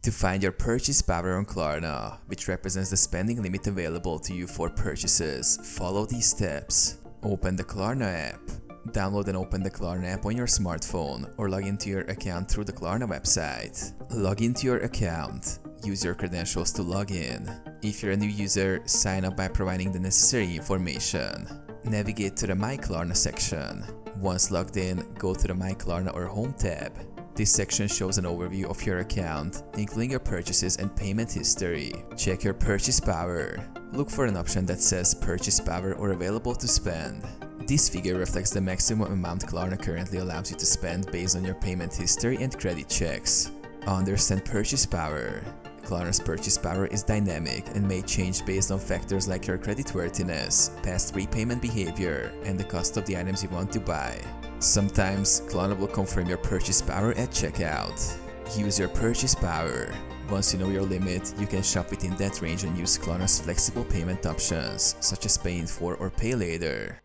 To find your purchase power on Klarna, which represents the spending limit available to you for purchases, follow these steps. Open the Klarna app. Download and open the Klarna app on your smartphone or log into your account through the Klarna website. Log into your account. Use your credentials to log in. If you're a new user, sign up by providing the necessary information. Navigate to the My Klarna section. Once logged in, go to the My Klarna or Home tab. This section shows an overview of your account, including your purchases and payment history. Check your purchase power. Look for an option that says Purchase Power or Available to Spend. This figure reflects the maximum amount Klarna currently allows you to spend based on your payment history and credit checks. Understand purchase power. Klarna's purchase power is dynamic and may change based on factors like your creditworthiness, past repayment behavior, and the cost of the items you want to buy. Sometimes, Klarna will confirm your purchase power at checkout. Use your purchase power. Once you know your limit, you can shop within that range and use Klarna's flexible payment options, such as Pay in 4 or Pay Later.